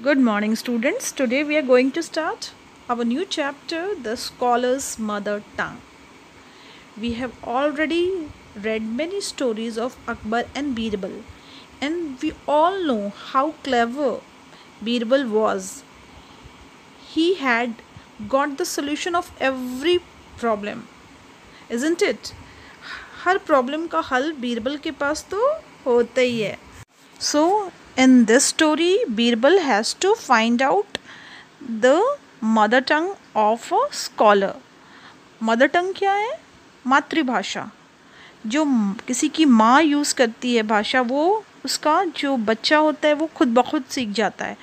Good morning, students. Today we are going to start our new chapter, The Scholar's Mother Tongue. We have already read many stories of Akbar and Birbal, and we all know how clever Birbal was. He had got the solution of every problem, isn't it? Her problem का हल बीरबल के पास तो होता ही है. So, in this story, Birbal has to find out the mother tongue of a scholar. Mother tongue क्या है? मातृभाषा. जो किसी की माँ यूज़ करती है भाषा, वो उसका जो बच्चा होता है वो खुद ब खुद सीख जाता है,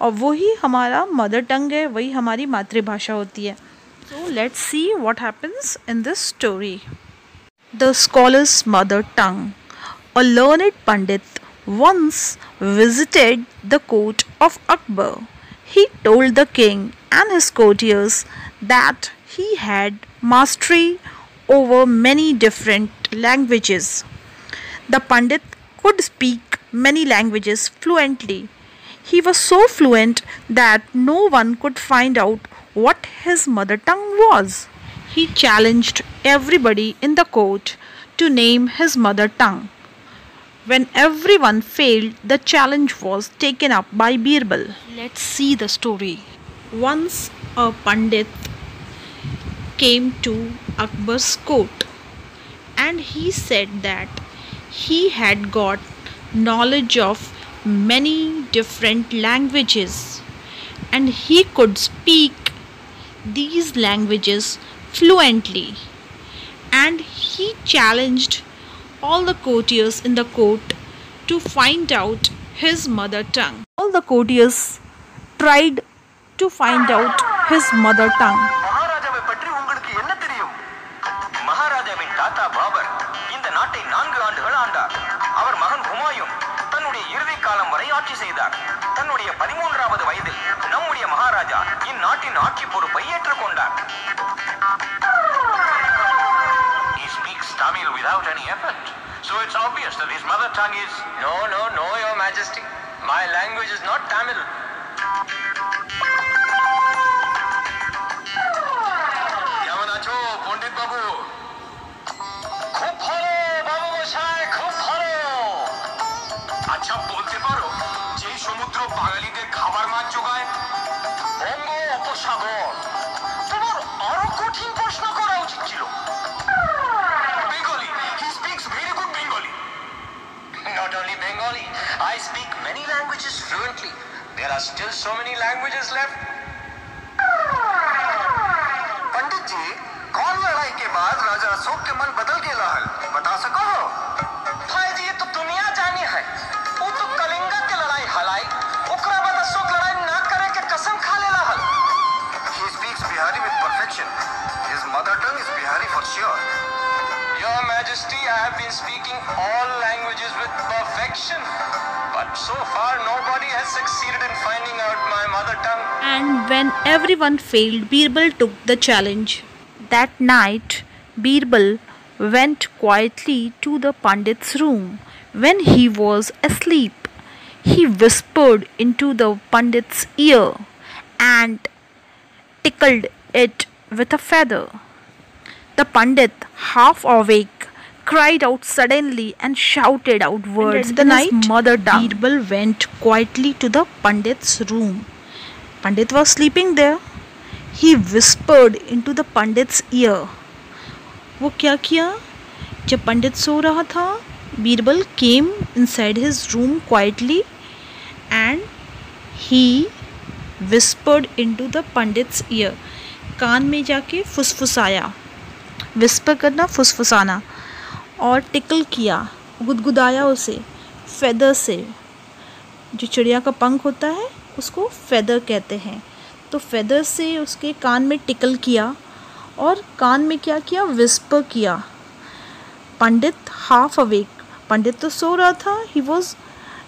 और वही हमारा मदर टंग है, वही हमारी मातृभाषा होती है. So let's see what happens in this story. The scholar's mother tongue. A learned Pandit once visited the court of Akbar. He told the king and his courtiers that he had mastery over many different languages. The Pandit could speak many languages fluently. He was so fluent that no one could find out what his mother tongue was. He challenged everybody in the court to name his mother tongue. When everyone failed, the challenge was taken up by Birbal. Let's see the story. Once a Pandit came to Akbar's court, and he said that he had got knowledge of many different languages, and he could speak these languages fluently, and he challenged all the courtiers in the court to find out his mother tongue. All the courtiers tried to find out his mother tongue. மகாராஜாவை பற்றி உங்களுக்கு என்ன தெரியும்? மகாராஜாவின் தாத்தா பாபர் இந்த நாட்டை 4 ஆண்டுகள் ஆண்டார். அவர் மகன் ஹுமாயூன் தன்னுடைய இறுதி காலம் வரை ஆட்சி செய்தார். தன்னுடைய 13வது வயதில் நம்முடைய மகாராஜா இந்நாட்டின் ஆட்சி பொறுப்பை ஏற்றுக்கொண்டார். He speaks Tamil without any effort. So it's obvious that his mother tongue is No, your majesty. My language is not Tamil. কেমন আছো পণ্ডিত বাবু? খুব ভালো বাবু মশাই, খুব ভালো। আচ্ছা বলতে পারো যে সমুদ্র বাঙালিদের খাবার মাছ জোগায়? বঙ্গ উপসাগর। তোমার আরো কঠিন প্রশ্ন করা উচিত ছিল। Bengali. He speaks very good Bengali. Not only Bengali, I speak many languages fluently. There are still so many languages left. पंडित जी, कौन लड़ाई के बाद राजा अशोक के मन बदल गया है? बता सको? भाई जी, ये तो दुनिया जानी है। वो तो कलिंगा के लड़ाई हलाई, ओकरा बाद अशोक लड़ाई ना करे के कसम खा लेला हल। He speaks Bihari with perfection. His mother tongue is Bihari for sure. Your Majesty, I have been speaking all languages with perfection, but so far nobody has succeeded in finding out my mother tongue. And when everyone failed, Birbal took the challenge. That night, Birbal went quietly to the Pandit's room. When he was asleep, he whispered into the Pandit's ear and tickled it with a feather. The Pandit, half awake, cried out suddenly and shouted out words in his mother tongue. Birbal went quietly to the Pandit's room. Pandit was sleeping there. He whispered into the Pandit's ear. वो क्या किया? जब पंडित सो रहा था, Birbal came inside his room quietly and he whispered into the Pandit's ear. कान में जाके फुसफुसाया. Whisper करना, फुसफुसाना. और टिकल किया, गुदगुदाया उसे फेदर से. जो चिड़िया का पंख होता है उसको फेदर कहते हैं. तो फेदर से उसके कान में टिकल किया और कान में क्या किया? विस्पर किया. पंडित हाफ अवेक. पंडित तो सो रहा था. He was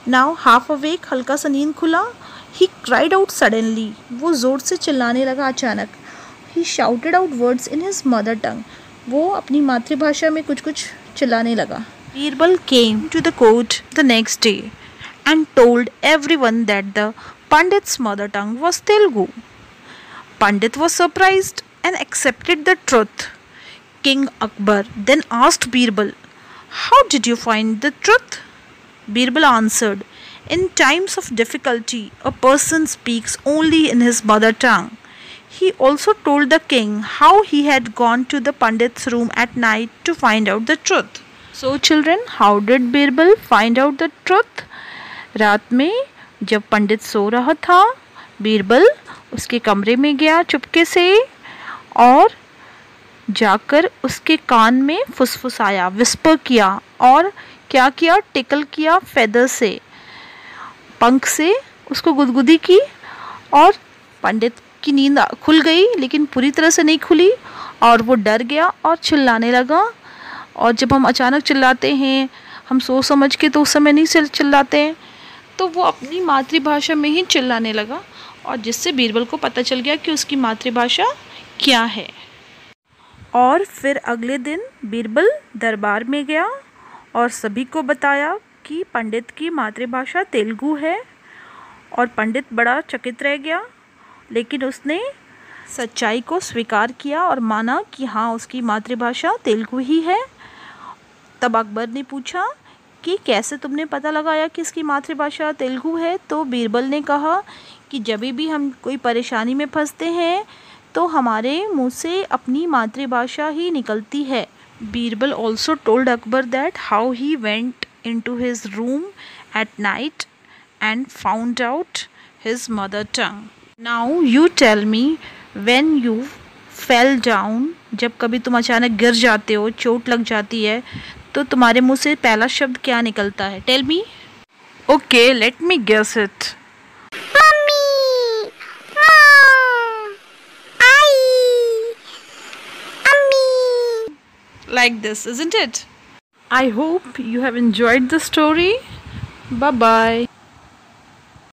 now half awake. हल्का सा नींद खुला. He cried out suddenly. वो ज़ोर से चिल्लाने लगा अचानक. He shouted out words in his mother tongue. वो अपनी मातृभाषा में कुछ कुछ चिल्लाने लगा. Birbal came to the court the next day and told everyone that the Pandit's mother tongue was Telugu. Pandit was surprised and accepted the truth. King Akbar then asked Birbal, "How did you find the truth?" Birbal answered, "In times of difficulty, a person speaks only in his mother tongue." He also told the king how he had gone to the Pandit's room at night to find out the truth. So children, how did Birbal find out the truth? रात में जब पंडित सो रहा था, बीरबल उसके कमरे में गया चुपके से और जाकर उसके कान में फुसफुसाया, विस्पर किया और क्या किया, टिकल किया फेदर से, पंख से उसको गुदगुदी की और पंडित की नींद खुल गई, लेकिन पूरी तरह से नहीं खुली और वो डर गया और चिल्लाने लगा। और जब हम अचानक चिल्लाते हैं, हम सोच समझ के तो उस समय नहीं चिल्लाते हैं, तो वो अपनी मातृभाषा में ही चिल्लाने लगा और जिससे बीरबल को पता चल गया कि उसकी मातृभाषा क्या है। और फिर अगले दिन बीरबल दरबार में गया और सभी को बताया कि पंडित की मातृभाषा तेलुगु है और पंडित बड़ा चकित रह गया, लेकिन उसने सच्चाई को स्वीकार किया और माना कि हाँ, उसकी मातृभाषा तेलुगु ही है। तब अकबर ने पूछा कि कैसे तुमने पता लगाया कि इसकी मातृभाषा तेलुगु है? तो बीरबल ने कहा कि जब भी हम कोई परेशानी में फंसते हैं तो हमारे मुंह से अपनी मातृभाषा ही निकलती है। Birbal also told Akbar that how he went into his room at night and found out his mother tongue. Now you tell me, when you fell down, जब कभी तुम अचानक गिर जाते हो, चोट लग जाती है, तो तुम्हारे मुंह से पहला शब्द क्या निकलता है? Tell me. Okay, let me guess it. Mummy, Mom, I, Ummi. Like this, isn't it? I hope you have enjoyed the story. Bye bye.